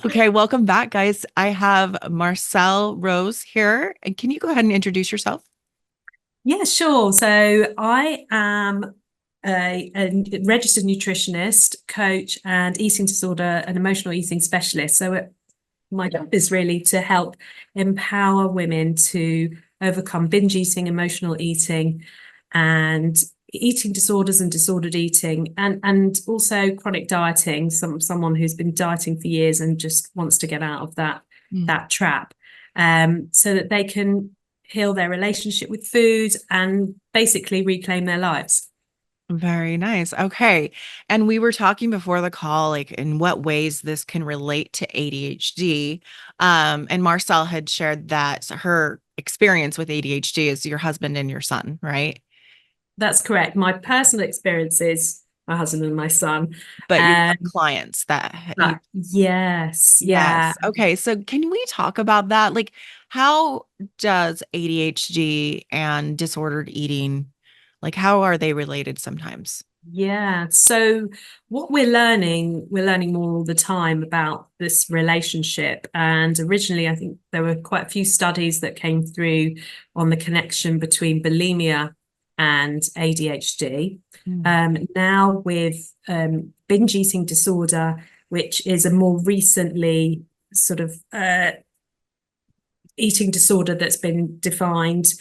Okay, welcome back, guys. I have Marcelle Rose here. And can you go ahead and introduce yourself? Yeah, sure. So I am a registered nutritionist, coach, and eating disorder and emotional eating specialist. My job is really to help empower women to overcome binge eating, emotional eating, and eating disorders and disordered eating, and also chronic dieting. Someone who's been dieting for years and just wants to get out of Mm. that trap, so that they can heal their relationship with food and basically reclaim their lives. Very nice. Okay. And we were talking before the call, like in what ways this can relate to ADHD. And Marcelle had shared that her experience with ADHD is your husband and your son, right? That's correct. My personal experience is my husband and my son. But you have Um, clients that you, but yes, yeah. yes. Okay. So can we talk about that? Like, how does ADHD and disordered eating, like, how are they related sometimes? Yeah. So what we're learning more all the time about this relationship. And originally, I think there were quite a few studies that came through on the connection between bulimia and ADHD. Mm. Now with binge eating disorder, which is a more recently sort of eating disorder that's been defined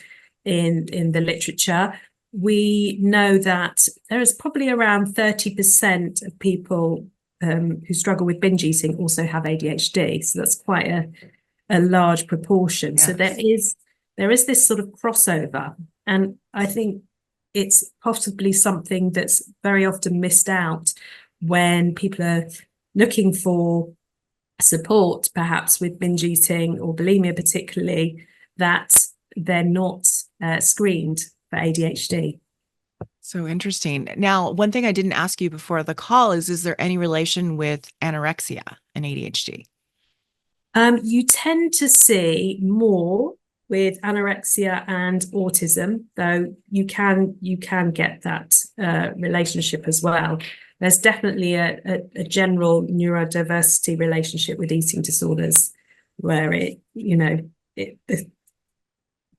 in the literature, we know that there is probably around 30% of people who struggle with binge eating also have ADHD. So that's quite a large proportion. So Yes. there is this sort of crossover. And I think it's possibly something that's very often missed out when people are looking for support, perhaps with binge eating or bulimia, particularly, that they're not screened for ADHD. So interesting. Now, one thing I didn't ask you before the call is there any relation with anorexia and ADHD? You tend to see more with anorexia and autism, though you can get that relationship as well. There's definitely a general neurodiversity relationship with eating disorders, where it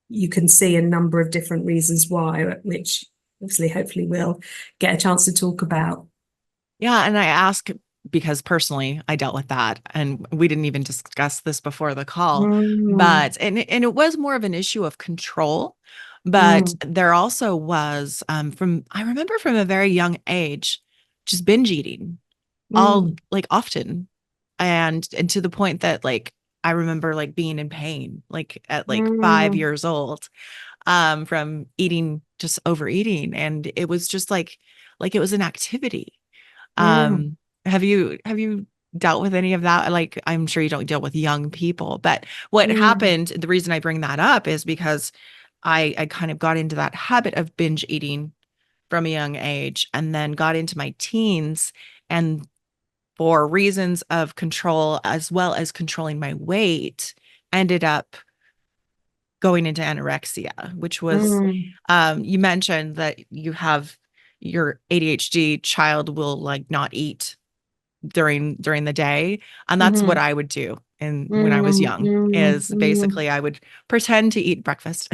you can see a number of different reasons why, which obviously hopefully we'll get a chance to talk about. Yeah, and I ask because personally I dealt with that and we didn't even discuss this before the call, Mm, but and it was more of an issue of control, but mm, there also was from I remember from a very young age just binge eating all mm, like often and to the point that like I remember like being in pain like at like 5 mm, years old from eating just overeating and it was just like it was an activity. mm, Have you dealt with any of that? Like, I'm sure you don't deal with young people, but what mm, happened, the reason I bring that up is because I kind of got into that habit of binge eating from a young age and then got into my teens and for reasons of control as well as controlling my weight, ended up going into anorexia, which was mm, you mentioned that you have your ADHD child will like not eat during the day, and that's what mm, I would do and when I was mm, young mm, is mm, basically I would pretend to eat breakfast.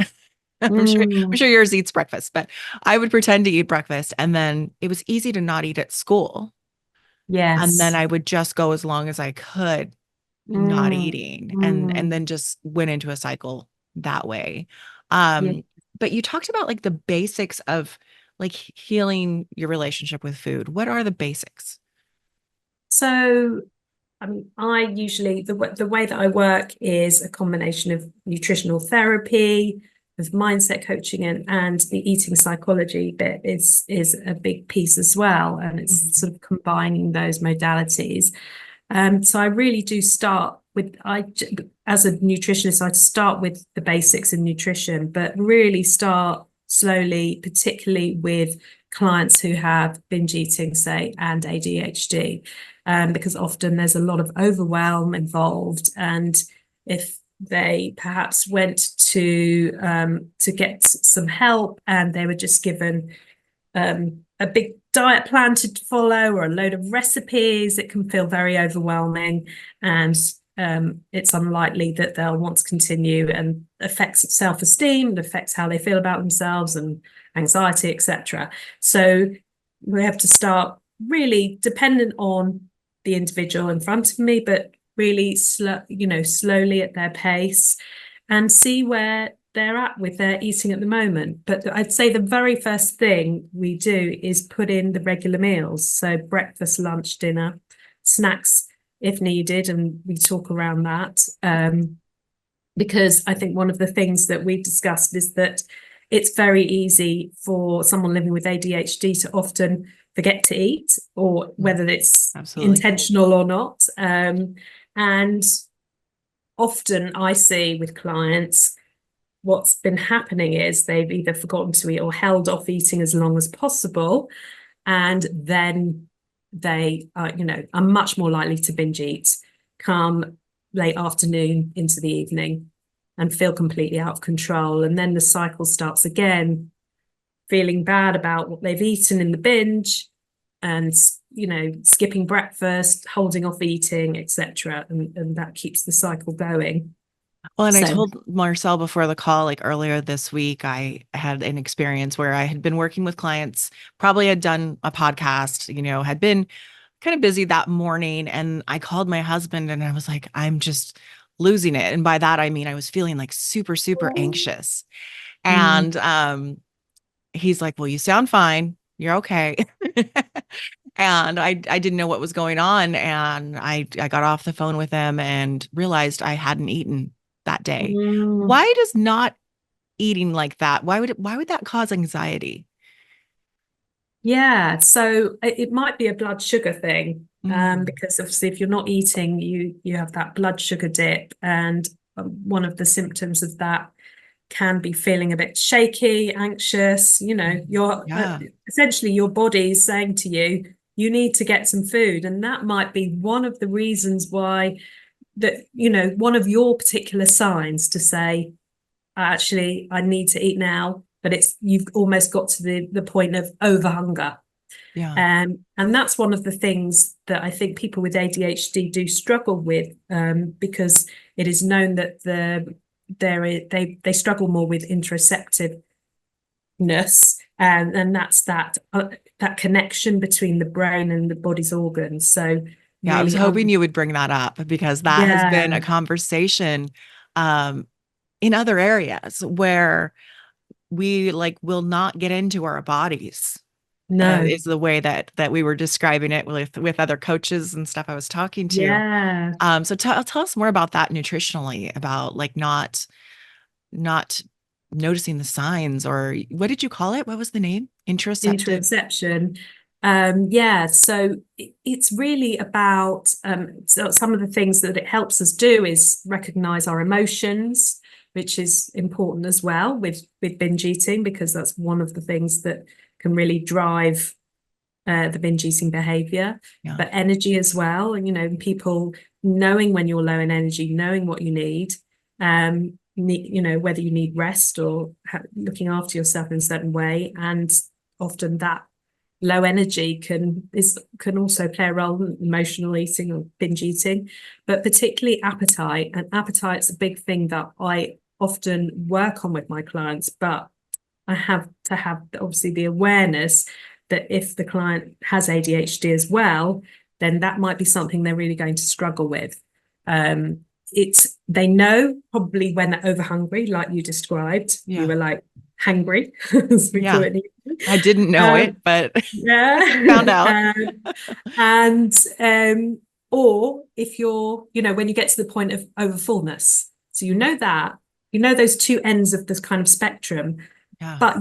I'm mm. sure yours eats breakfast, but I would pretend to eat breakfast and then it was easy to not eat at school. And then Yes. I would just go as long as I could not Mm, eating and mm. then just went into a cycle that way. Yeah. But you talked about like the basics of like healing your relationship with food. What are the basics? So I usually the way that I work is a combination of nutritional therapy, of mindset coaching, and the eating psychology bit is a big piece as well, and it's Mhm. sort of combining those modalities. So I really do start with as a nutritionist, I start with the basics in nutrition, but really start slowly, particularly with clients who have binge eating, say, and ADHD, because often there's a lot of overwhelm involved, and if they perhaps went to get some help and they were just given a big diet plan to follow or a load of recipes, it can feel very overwhelming, and it's unlikely that they'll want to continue, and affects self-esteem, it affects how they feel about themselves and anxiety, etc. So we have to start really dependent on the individual in front of me, but really slowly at their pace, and see where they're at with their eating at the moment. But I'd say the very first thing we do is put in the regular meals. So breakfast, lunch, dinner, snacks if needed. And we talk around that. Because I think one of the things that we've discussed is that it's very easy for someone living with ADHD to often forget to eat, or whether it's Absolutely. intentional or not. And often I see with clients, what's been happening is they've either forgotten to eat or held off eating as long as possible. And then they are much more likely to binge eat come late afternoon into the evening and feel completely out of control. And then the cycle starts again, feeling bad about what they've eaten in the binge, and skipping breakfast, holding off eating, etc. And that keeps the cycle going. Well, and I So told Marcel before the call, like earlier this week, I had an experience where I had been working with clients, probably had done a podcast, had been kind of busy that morning. And I called my husband and I was like, I'm just losing it. And by that, I mean, I was feeling like super, super anxious. mm, And he's like, well, you sound fine. You're okay. And I didn't know what was going on. And I got off the phone with him and realized I hadn't eaten that day. mm, Why does not eating like that, why would that cause anxiety? yeah, so it might be a blood sugar thing, Mm, because obviously if you're not eating, you have that blood sugar dip, and one of the symptoms of that can be feeling a bit shaky, anxious. You're yeah. essentially, your body's saying to you, you need to get some food, and that might be one of the reasons why, one of your particular signs to say, actually, I need to eat now. But you've almost got to the point of over hunger. Yeah. And that's one of the things that I think people with ADHD do struggle with, because it is known that they struggle more with interoceptiveness, and that's that connection between the brain and the body's organs. So Yeah, I was really, hoping you would bring that up because that has been yeah, a conversation um, in other areas where we like will not get into our bodies. no, Is the way that we were describing it with other coaches and stuff I was talking to. yeah. So tell us more about that nutritionally, about like not noticing the signs, or what did you call it? What was the name? Interoceptive. Interoception. Yeah, so it's really about, so some of the things that it helps us do is recognize our emotions, which is important as well with binge eating, because that's one of the things that can really drive the binge eating behavior. Yeah. But energy as well, and people knowing when you're low in energy, knowing what you need, whether you need rest or looking after yourself in a certain way. And often that low energy can also play a role in emotional eating or binge eating, but particularly appetite. And appetite's a big thing that I often work on with my clients, but I have to have obviously the awareness that if the client has ADHD as well, then that might be something they're really going to struggle with. They know probably when they're over hungry, like you described. You Yeah. were like hangry, as we call Yeah. it. I didn't know it, but found Yeah. out. And or if when you get to the point of over fullness, so those two ends of this kind of spectrum, Yeah. but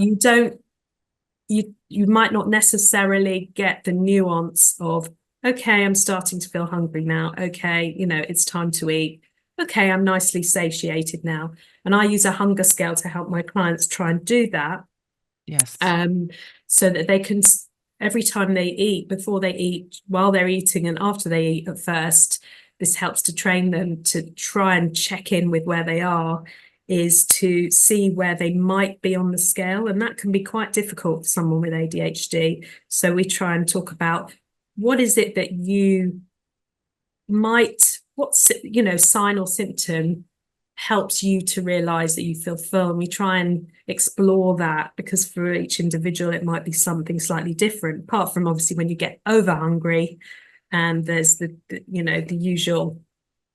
you might not necessarily get the nuance of, okay, I'm starting to feel hungry now. Okay, it's time to eat. Okay, I'm nicely satiated now. And I use a hunger scale to help my clients try and do that, Yes. um, so that they can, every time they eat, before they eat, while they're eating, and after they eat at first, this helps to train them to try and check in with where they are is to see where they might be on the scale, and that can be quite difficult for someone with ADHD. So we try and talk about what is it that you might, what's, sign or symptom helps you to realize that you feel full. And we try and explore that, because for each individual, it might be something slightly different, apart from obviously when you get over hungry and there's the usual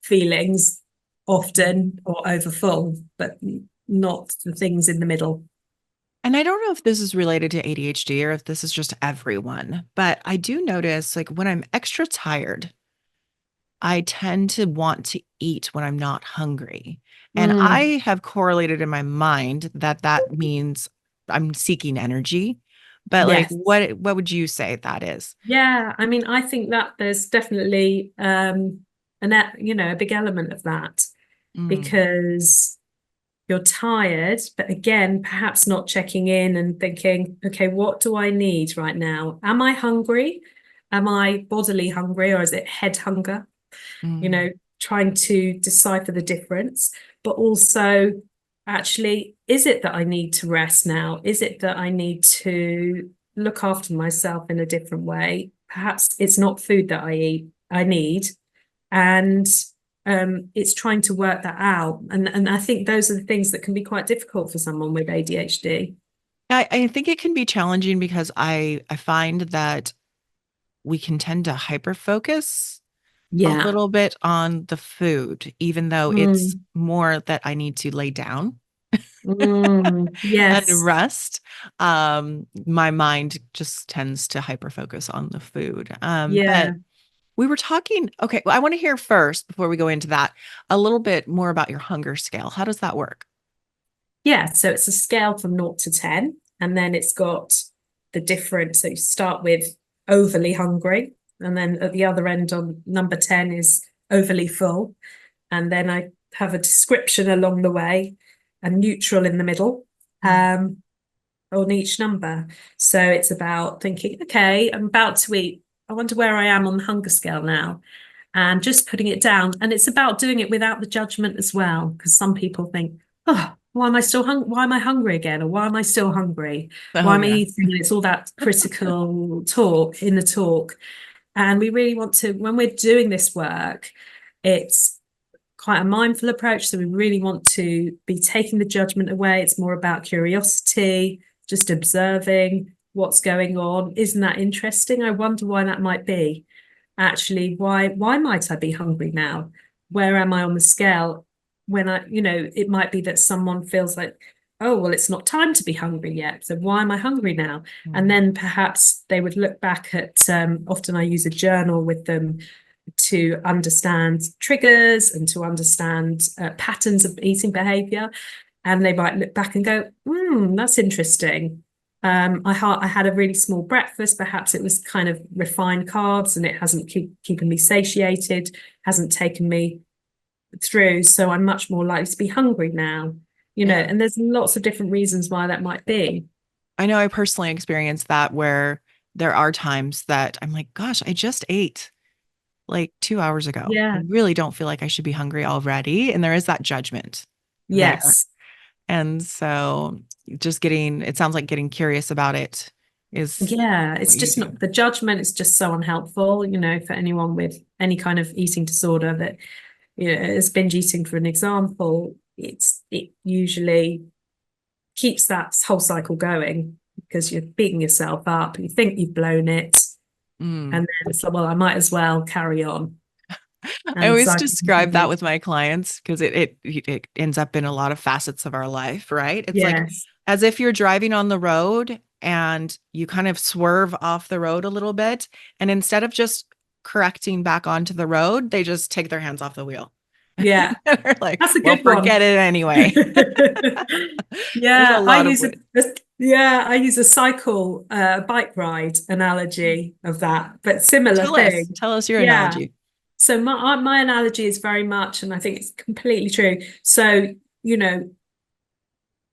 feelings often, or over full, but not the things in the middle. And I don't know if this is related to ADHD or if this is just everyone, but I do notice like when I'm extra tired, I tend to want to eat when I'm not hungry. And Mm, I have correlated in my mind that that means I'm seeking energy. But like yes. what would you say that is? Yeah, I mean, I think that there's definitely a big element of that, Mm, because you're tired, but again, perhaps not checking in and thinking, okay, what do I need right now? Am I hungry? Am I bodily hungry, or is it head hunger? You mm, know, trying to decipher the difference, but also, actually, is it that I need to rest now? Is it that I need to look after myself in a different way? Perhaps it's not food that I need, and it's trying to work that out. And I think those are the things that can be quite difficult for someone with ADHD. I think it can be challenging because I find that we can tend to hyper focus a Yeah. little bit on the food, even though it's Mm, more that I need to lay down and yes. rest. My mind just tends to hyper focus on the food. But Yeah. we were talking, okay, well, I want to hear first before we go into that a little bit more about your hunger scale. How does that work? Yeah, so it's a scale from 0 to 10, and then it's got the different. So you start with overly hungry, and then at the other end on number 10 is overly full. And then I have a description along the way, and neutral in the middle, Mm, um, on each number. So it's about thinking, okay, I'm about to eat. I wonder where I am on the hunger scale now, and just putting it down. And it's about doing it without the judgment as well, because some people think, oh, why am I still hungry? Why am I hungry again? Or why am I still hungry? oh Why am I yeah. eating? And it's all that critical talk in the talk. And we really want to, when we're doing this work, it's quite a mindful approach. So we really want to be taking the judgment away. It's more about curiosity, just observing what's going on. Isn't that interesting? I wonder why that might be. Actually, why might I be hungry now? Where am I on the scale? When it might be that someone feels like, oh, well, it's not time to be hungry yet. So why am I hungry now? And Mm, then perhaps they would look back at, often I use a journal with them to understand triggers and to understand patterns of eating behavior. And they might look back and go, that's interesting. I had a really small breakfast. Perhaps it was kind of refined carbs, and it hasn't keeping me satiated, hasn't taken me through. So I'm much more likely to be hungry now. yeah. And there's lots of different reasons why that might be. I know I personally experienced that where there are times that I'm like, gosh, I just ate like 2 hours ago. I Yeah. really don't feel like I should be hungry already. And there is that judgment there. Yes. And so just it sounds like getting curious about it is Yeah, it's what you just do. not the judgment is just so unhelpful, for anyone with any kind of eating disorder that, as binge eating, for an example, it usually keeps that whole cycle going, because you're beating yourself up, you think you've blown it, Mm. and then it's like, well, I might as well carry on. I And the always cycle describe that continues. with my clients because it ends up in a lot of facets of our life, right? It's like Yes. as if you're driving on the road and you kind of swerve off the road a little bit, and instead of just correcting back onto the road, they just take their hands off the wheel. Yeah, They're like, that's a well, good one. forget it anyway. There's a Yeah, lot of I use a cycle bike ride analogy of that, but similar thing. tell us your Yeah. analogy. So my analogy is very much, and I think it's completely true. So, you know,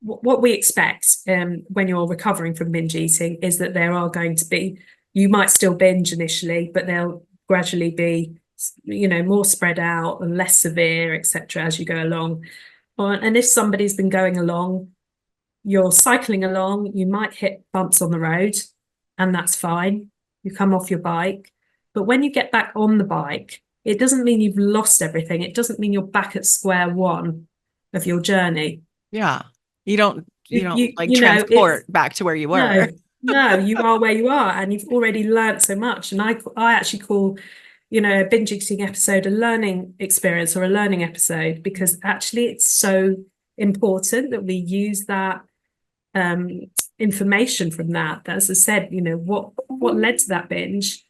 what we expect when you're recovering from binge eating is that there are going to be, you might still binge initially, but they'll gradually be, more spread out and less severe, etc., as you go along. and if somebody's been going along, you're cycling along, you might hit bumps on the road, and that's fine. You come off your bike. But when you get back on the bike, it doesn't mean you've lost everything. It doesn't mean you're back at square one of your journey. Yeah. You don't like You know, it's transport back to where you were. no, no, you are where you are, and you've already learned so much. And I actually call, a binge eating episode a learning experience or a learning episode, because actually it's so important that we use that um, information from that. As I said, what led to that binge?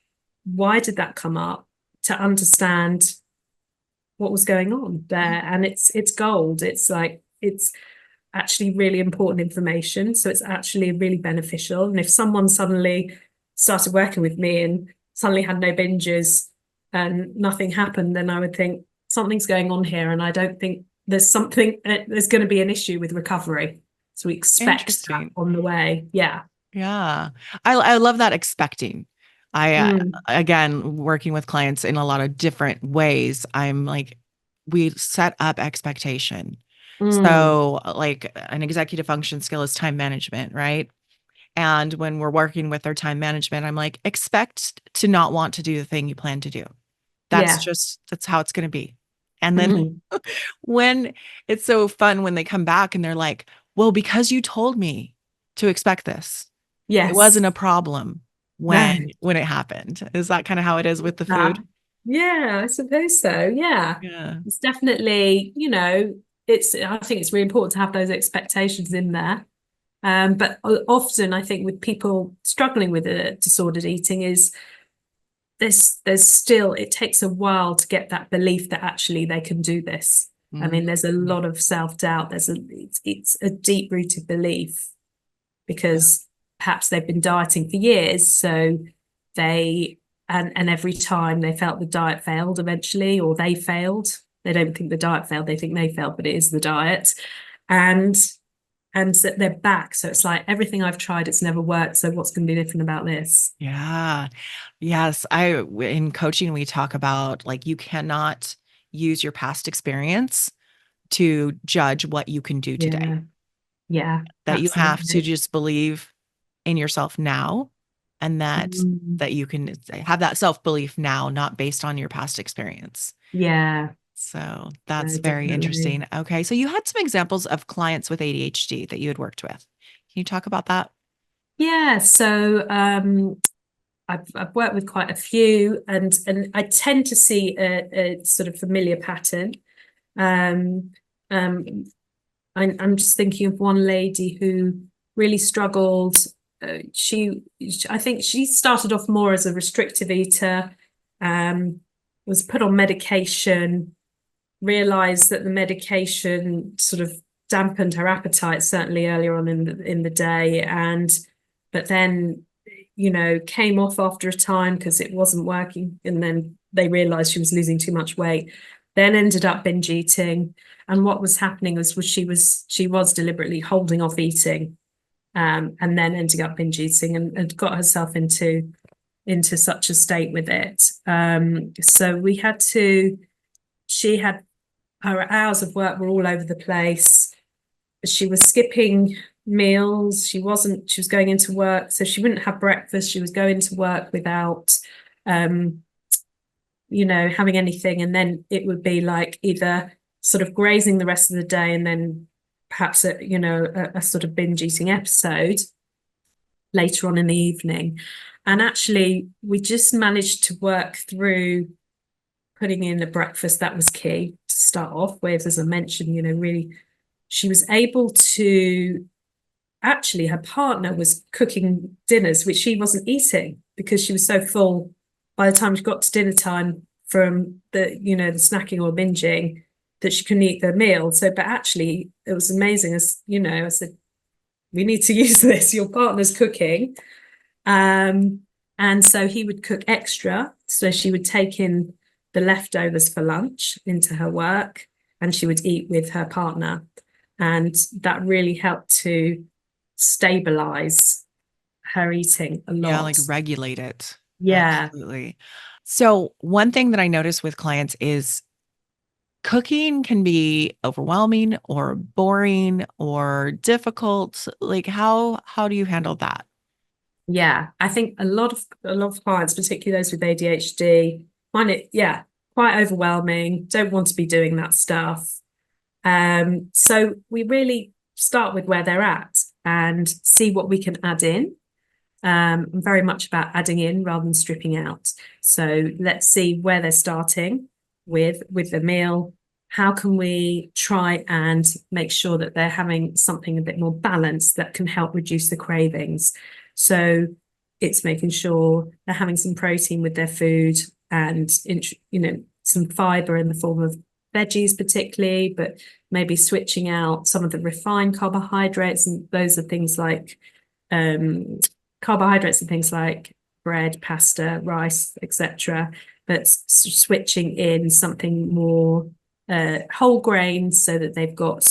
Why did that come up? To understand what was going on there, and it's gold. It's like it's actually really important information. So it's actually really beneficial. And if someone suddenly started working with me and suddenly had no binges and nothing happened, then I would think something's going on here. And I don't think there's going to be an issue with recovery. So we expect that Interesting. on the way. Yeah. Yeah. I love that expecting. Mm, Again, working with clients in a lot of different ways, I'm like, we set up expectation. mm, So, like, an executive function skill is time management, right? And when we're working with our time management, I'm like, expect to not want to do the thing you plan to do. yeah. That's how it's going to be. And then Mm, when it's so fun when they come back and they're like, well, because you told me to expect this, it yes. wasn't a problem No. when it happened. Is that kind of how it is with the Uh, food? yeah, I suppose so. Yeah. Yeah. It's definitely, I think it's really important to have those expectations in there. But often I think with people struggling with disordered eating is there's still, it takes a while to get that belief that actually they can do this. I Mhm. mean, there's a lot of self-doubt. It's a deep-rooted belief, Yeah. because perhaps they've been dieting for years, so they and every time they felt the diet failed eventually, or they failed. They don't think the diet failed, they think they failed, but it is the diet. And so they're back. So it's like everything I've tried, it's never worked. So what's going to be different about this? Yeah. Yes. In coaching, we talk about like you cannot use your past experience to judge what you can do today, Yeah, yeah, that you have to absolutely. just believe in yourself now and Mm, that you can have that self-belief now, not based on your past experience. yeah, So that's no, very definitely. interesting. Okay. So you had some examples of clients with ADHD that you had worked with. Can you talk about that? Yeah, so I've worked with quite a few, and I tend to see a sort of familiar pattern. Um, um, I'm just thinking of one lady who really struggled. She, I think she started off more as a restrictive eater, was put on medication, realized that the medication sort of dampened her appetite, certainly earlier on in the day, and but then came off after a time because it wasn't working, and then they realized she was losing too much weight, then ended up binge eating. And what was happening was she was deliberately holding off eating, and then ending up binge eating, and got herself into such a state with it. So we had to she had her hours of work were all over the place. She was skipping meals. She was going into work, so she wouldn't have breakfast. She was going to work without, um, having anything. And then it would be like either sort of grazing the rest of the day, and then perhaps a sort of binge eating episode later on in the evening. And actually, we just managed to work through putting in the breakfast. That was key to start off with. As I mentioned, really, she was able to, actually, her partner was cooking dinners which she wasn't eating because she was so full by the time she got to dinner time from the snacking or binging, that she couldn't eat the meal. So but actually it was amazing. As I said, we need to use this, your partner's cooking. um, and so he would cook extra. So she would take in the leftovers for lunch into her work, and she would eat with her partner. And that really helped to stabilize her eating a Yeah, like lot. regulate it. Yeah. Absolutely. So, one thing that I notice with clients is cooking can be overwhelming or boring or difficult. Like how do you handle that? Yeah, I think a lot of clients, particularly those with ADHD, find it, yeah, quite overwhelming, don't want to be doing that stuff. So we really start with where they're at and see what we can add in. I'm very much about adding in rather than stripping out. So let's see where they're starting with the meal. How can we try and make sure that they're having something a bit more balanced that can help reduce the cravings? So it's making sure they're having some protein with their food and some fiber in the form of veggies particularly, but maybe switching out some of the refined carbohydrates, and those are things like um, carbohydrates and things like bread, pasta, rice, etc. But switching in something more whole grains so that they've got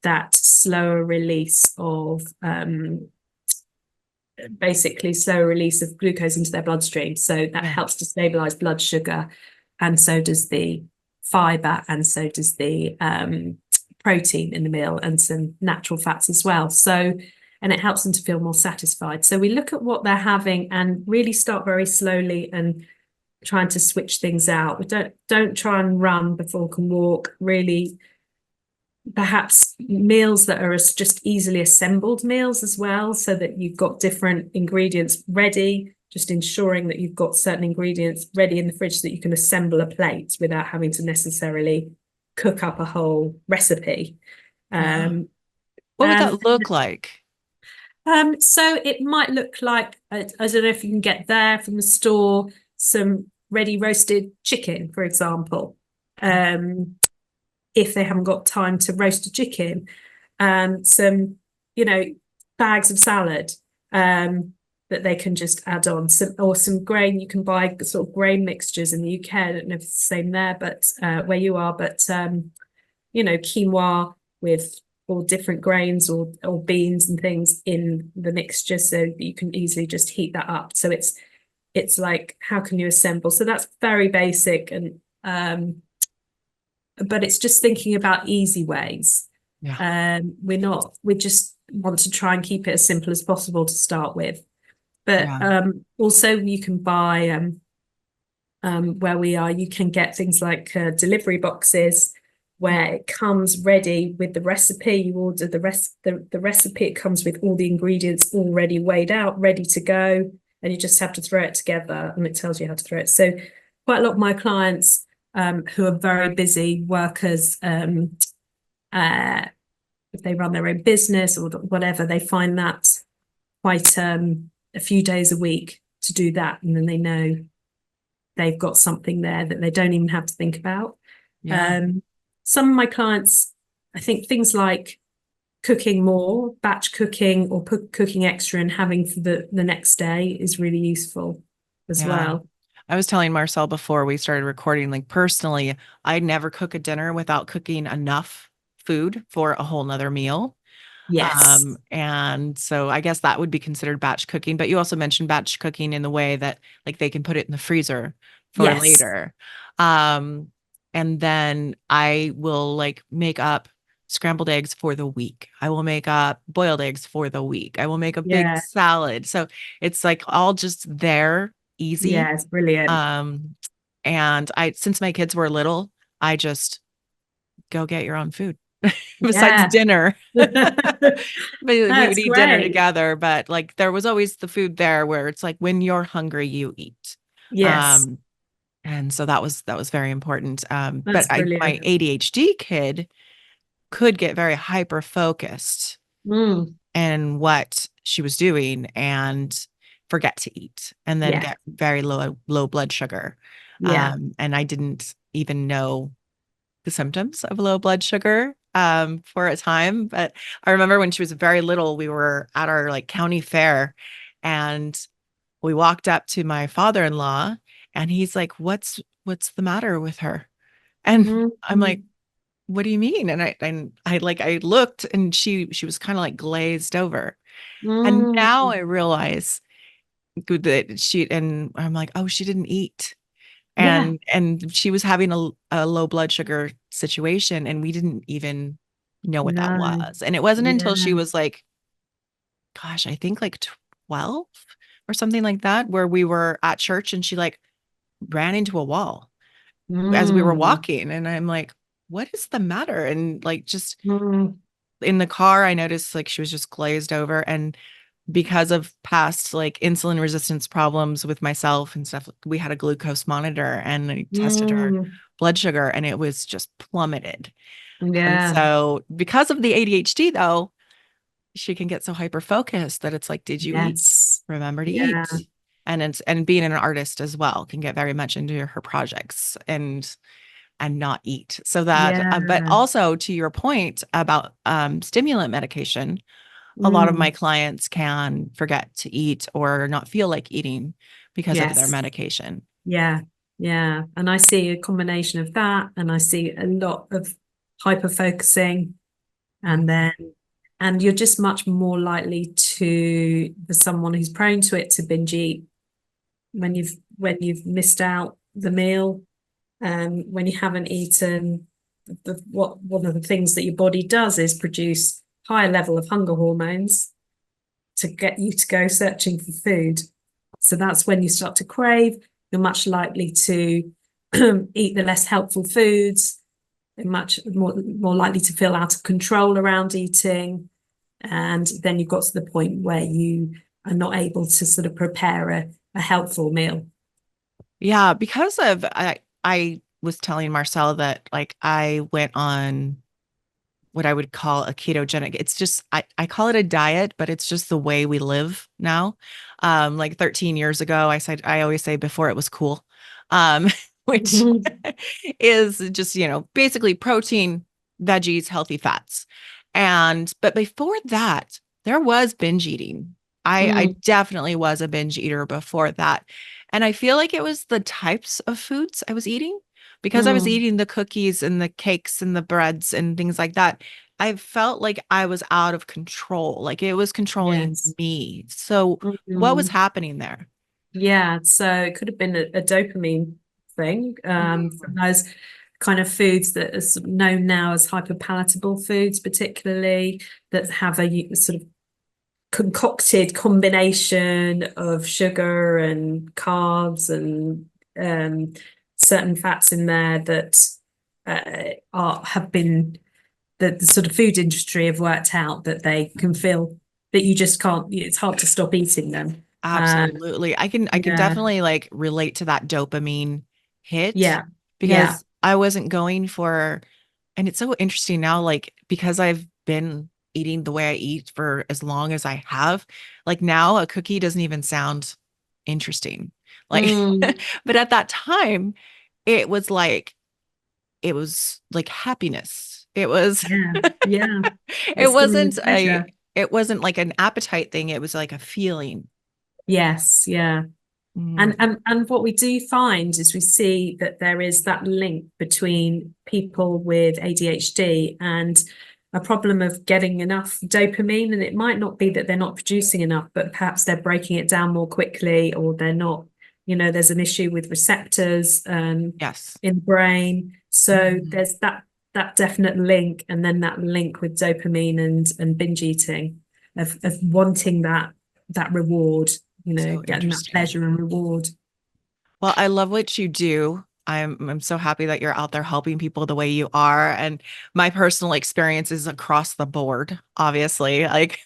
that slower release of basically slower release of glucose into their bloodstream. So that Yeah. helps to stabilize blood sugar, and so does the fiber, and so does the protein in the meal, and some natural fats as well. So, and it helps them to feel more satisfied. So we look at what they're having and really start very slowly and trying to switch things out. We don't try and run before we can walk. Really, perhaps meals that are just easily assembled meals as well, so that you've got different ingredients ready, just ensuring that you've got certain ingredients ready in the fridge so that you can assemble a plate without having to necessarily cook up a whole recipe. Yeah. Um, What would and that look like? so it might look like, I don't know if you can get there from the store, some ready roasted chicken, for example. Um, if they haven't got time to roast a chicken, some, you know, bags of salad that they can just add on, some grain. You can buy sort of grain mixtures in the UK. I don't know if it's the same there, but where you are, but quinoa with all different grains or beans and things in the mixture, so that you can easily just heat that up. So it's like, how can you assemble? So that's very basic, and but it's just thinking about easy ways. Yeah. We just want to try and keep it as simple as possible to start with. But Yeah. also you can buy where we are, you can get things like delivery boxes where it comes ready with the recipe. You order the recipe, it comes with all the ingredients already weighed out, ready to go, and you just have to throw it together, and it tells you how to throw it. So quite a lot of my clients who are very busy workers, uh, if they run their own business or whatever, they find that quite a few days a week to do that, and then they know they've got something there that they don't even have to think about. Yeah. Um, some of my clients, I think things like cooking more, batch cooking, or cooking extra and having for the next day is really useful as Yeah. well. I was telling Marcel before we started recording, like personally, I'd never cook a dinner without cooking enough food for a whole nother meal. Yes. And so I guess that would be considered batch cooking, but you also mentioned batch cooking in the way that like they can put it in the freezer for Yes. later. Um, and then I will like make up scrambled eggs for the week. I will make up boiled eggs for the week. I will make a big Yeah. salad. So it's like all just there, easy. Yeah. It's brilliant. Um, and since my kids were little, I just go get your own food besides Yeah. dinner. We would That's eat dinner great. together, but like there was always the food there where it's like when you're hungry, you eat. Yes. Um, and so that was very important. But That's my brilliant. ADHD kid could get very hyper focused Mm. in what she was doing and forget to eat and then Yeah. get very low blood sugar. Yeah. And I didn't even know the symptoms of low blood sugar for a time. But I remember when she was very little, we were at our like county fair and we walked up to my father-in-law and he's like, what's the matter with her? And I'm like, Mm. what do you mean? And I like I looked and she was kind of like glazed over. And now Mm. I realize that she and I'm like, oh, she didn't eat. Yeah. And she was having a low blood sugar situation, and we didn't even know what that No. was. And it wasn't until she Yeah. was like, gosh, I think like 12 or something like that, where we were at church and she like ran into a wall as we were Mm. walking. And I'm like, what is the matter? And like just Mm. in the car, I noticed like she was just glazed over. And because of past like insulin resistance problems with myself and stuff, we had a glucose monitor and I tested her Mm. blood sugar and it was just plummeted. And Yeah. so because of the ADHD though, she can get so hyper focused that it's like, did you eat? Yes. Remember to Yeah. eat. And being an artist as well can get very much into her projects and not eat. So that, Yeah. but also to your point about stimulant medication, a lot of my Mm. clients can forget to eat or not feel like eating because of their Yes. medication. Yeah. Yeah. And I see a combination of that, and I see a lot of hyper focusing, and Mhm. then and you're just much more likely to, for someone who's prone to it, to binge eat when you've missed out the meal, when you haven't eaten. What one of the things that your body does is produce higher level of hunger hormones to get you to go searching for food. So that's when you start to crave. You're much likely to eat the less helpful foods. You're much more likely to feel out of control around eating. And then you've got to the point where you are not able to sort of prepare a helpful meal. Yeah, because of I was telling Marcel that like I went on what I would call a ketogenic. It's just I call it a diet, but it's just the way we live now. Like 13 years ago, I always say before it was cool. Which is just, basically protein, veggies, healthy fats. And but before that, there was binge eating. I Mm, definitely was a binge eater before that. And I feel like it was the types of foods I was eating because I was mm, eating the cookies and the cakes and the breads and things like that. I felt like I was out of control, like it was controlling yes. me. So, what was Mm, happening there? yeah. So it could have been a dopamine thing, from Mm. those kind of foods that are sort of known now as hyperpalatable foods, particularly that have a sort of concocted combination of sugar and carbs and um, certain fats in there that are have been the sort of food industry have worked out that they can feel that you just can't. It's hard to stop eating them. Uh, Absolutely. I can yeah, definitely like relate to that dopamine hit yeah, yeah. because I wasn't going for, and it's so interesting now, like because I've been eating the way I eat for as long as I have, like now a cookie doesn't even sound interesting. Like, Mm, but at that time, it was like it was like happiness. It was yeah, yeah. it It's giving you wasn't a pleasure. it wasn't like an appetite thing. It was like a feeling. Yes, yeah. And, Mm. and and what we do find is we see that there is that link between people with ADHD and a problem of getting enough dopamine. And it might not be that they're not producing enough, but perhaps they're breaking it down more quickly, or they're not, there's an issue with receptors Yes. in the brain. So Mhm. there's that definite link, and then that link with dopamine and binge eating of wanting that reward, So getting that interesting. pleasure and reward. Well, I love what you do. I'm so happy that you're out there helping people the way you are. And my personal experience is across the board, obviously. Like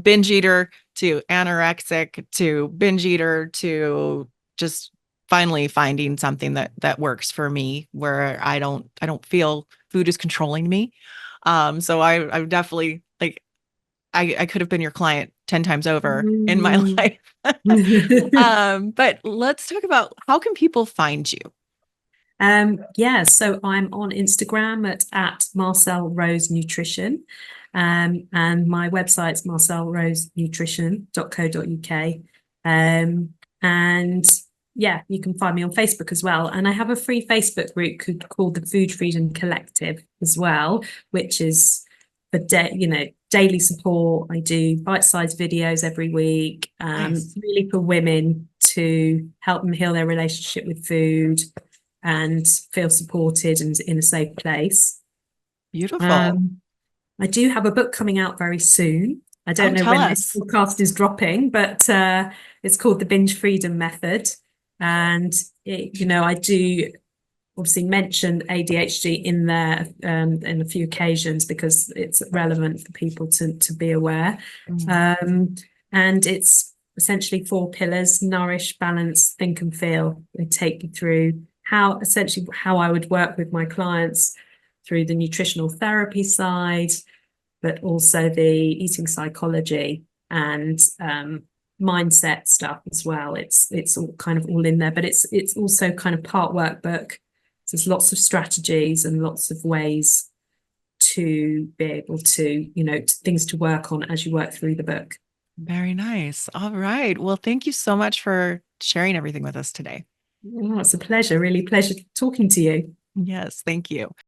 binge eater to anorexic to binge eater to just finally finding something that works for me where I don't feel food is controlling me. So I'm definitely like I could have been your client 10 times over in my Mm. life. But let's talk about how can people find you? Yeah, so I'm on Instagram at Marcelle Rose Nutrition. And my website's marcellerosenutrition.co.uk. And yeah, you can find me on Facebook as well. And I have a free Facebook group called the Food Freedom Collective as well, which is for daily support. I do bite-sized videos every week, Nice. really for women to help them heal their relationship with food and feel supported and in a safe place. Beautiful. Um, I do have a book coming out very soon. I don't Oh, know tell when this us. podcast is dropping, but it's called The Binge Freedom Method. And I do obviously mention ADHD in there in a few occasions because it's relevant for people to be aware. Mhm. Um, and it's essentially four pillars: nourish, balance, think, and feel. They take you through how I would work with my clients through the nutritional therapy side, but also the eating psychology and mindset stuff as well. It's all kind of all in there, but it's also kind of part workbook. So there's lots of strategies and lots of ways to be able to, things to work on as you work through the book. Very nice. All right. Well, thank you so much for sharing everything with us today. Oh, it's a pleasure, really pleasure talking to you. Yes, thank you.